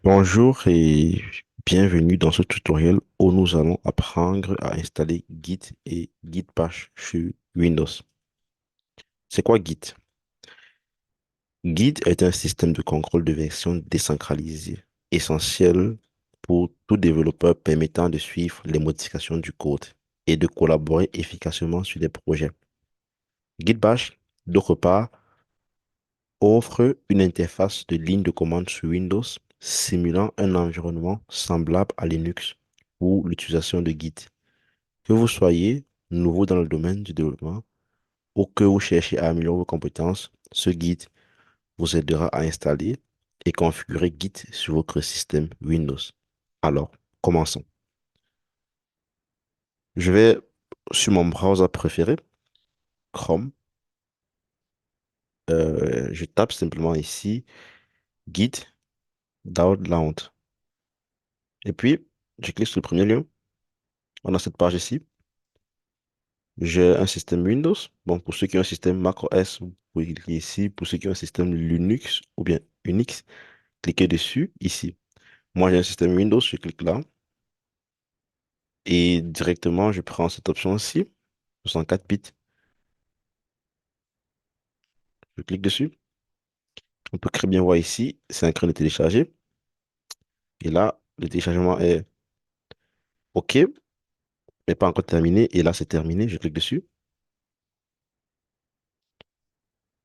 Bonjour et bienvenue dans ce tutoriel où nous allons apprendre à installer Git et Git Bash sur Windows. C'est quoi Git? Git est un système de contrôle de version décentralisé, essentiel pour tout développeur permettant de suivre les modifications du code et de collaborer efficacement sur des projets. Git Bash, d'autre part, offre une interface de ligne de commande sur Windows simulant un environnement semblable à Linux pour l'utilisation de Git. Que vous soyez nouveau dans le domaine du développement ou que vous cherchez à améliorer vos compétences, ce guide vous aidera à installer et configurer Git sur votre système Windows. Alors, commençons. Je vais sur mon browser préféré, Chrome. Je tape simplement ici Git download. Et puis, je clique sur le premier lien. On a cette page ici. J'ai un système Windows. Bon, pour ceux qui ont un système macOS, vous pouvez cliquer ici. Pour ceux qui ont un système Linux ou bien Unix, cliquez dessus ici. Moi, j'ai un système Windows, je clique là. Et directement, je prends cette option-ci, 64 bits. Je clique dessus. On peut très bien voir ici, c'est en train de télécharger. Et là, le téléchargement est OK, mais pas encore terminé. Et là, c'est terminé. Je clique dessus.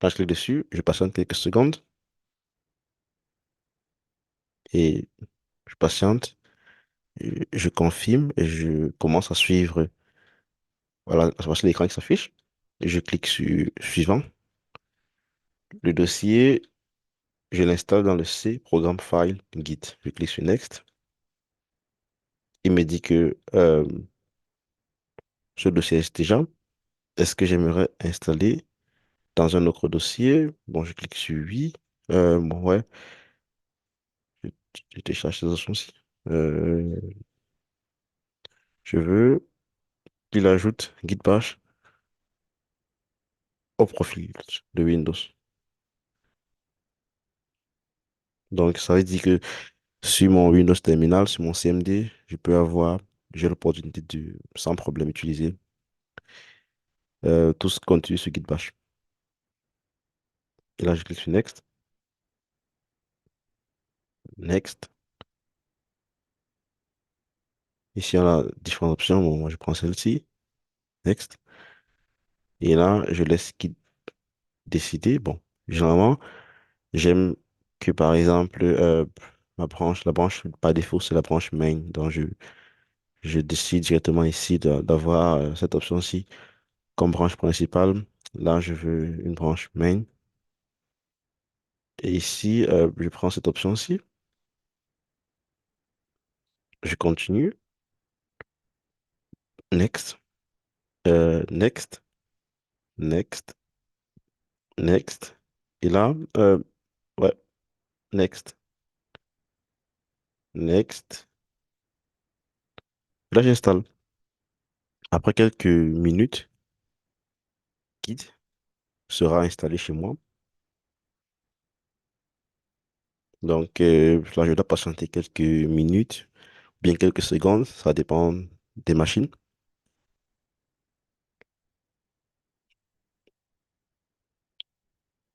Quand je clique dessus, je patiente quelques secondes et je patiente. Je confirme et je commence à suivre. Voilà, voici l'écran qui s'affiche. Je clique sur suivant. Le dossier, je l'installe dans le C, Programme File, Git. Je clique sur Next. Il me dit que ce dossier est déjà. Est-ce que j'aimerais installer dans un autre dossier? Bon, je clique sur oui. Bon, ouais, je, je télécharge ces options-ci. Euh, je veux qu'il ajoute Git Bash au profil de Windows. Donc, ça veut dire que sur mon Windows Terminal, sur mon CMD, j'ai l'opportunité de, sans problème, utiliser tout ce contenu sur Git Bash. Et là, je clique sur Next. Next. Ici, on a différentes options. Bon, moi, je prends celle-ci. Next. Et là, je laisse Git décider. Bon, généralement, j'aime que, par exemple, la branche par défaut, c'est la branche main. Donc, je décide directement ici d'avoir cette option-ci comme branche principale. Là, je veux une branche main. Et ici, je prends cette option-ci. Je continue. Next. Next. Next. Next. Et là, ouais, next. Next. Là, j'installe. Après quelques minutes, Git sera installé chez moi. Donc, là, je dois patienter quelques minutes, bien quelques secondes. Ça dépend des machines.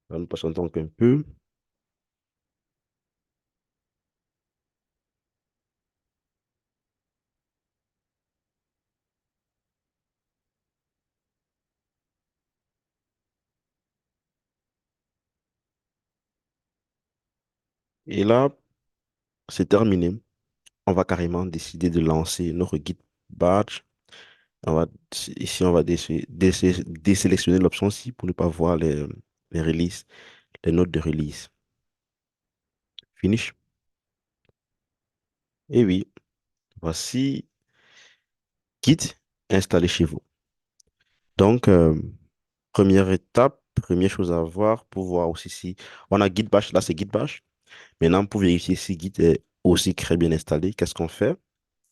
Là, nous patientons donc un peu. Et là, c'est terminé. On va carrément décider de lancer notre Git Badge. On va, ici, on va désélectionner l'option ci pour ne pas voir les releases, les notes de release. Finish. Et oui, voici Git installé chez vous. Donc, première étape, première chose à voir pour voir aussi si on a Git Bash, là c'est Git Bash. Maintenant, pour vérifier si Git est aussi très bien installé, qu'est-ce qu'on fait?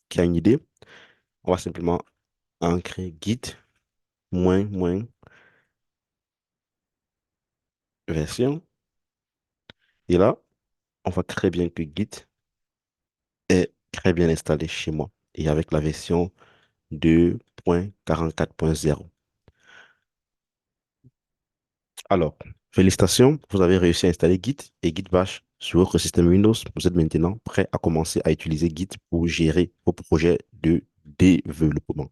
Qui a une idée? On va simplement ancrer Git moins version. Et là, on voit très bien que Git est très bien installé chez moi et avec la version 2.44.0. Alors, félicitations, vous avez réussi à installer Git et Git Bash sur votre système Windows. Vous êtes maintenant prêt à commencer à utiliser Git pour gérer vos projets de développement.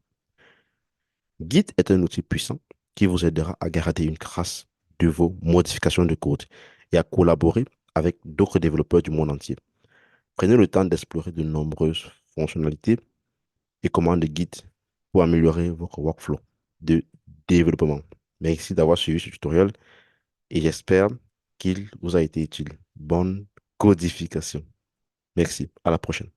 Git est un outil puissant qui vous aidera à garder une trace de vos modifications de code et à collaborer avec d'autres développeurs du monde entier. Prenez le temps d'explorer de nombreuses fonctionnalités et commandes de Git pour améliorer votre workflow de développement. Merci d'avoir suivi ce tutoriel et j'espère qu'il vous a été utile. Bonne codification. Merci. À la prochaine.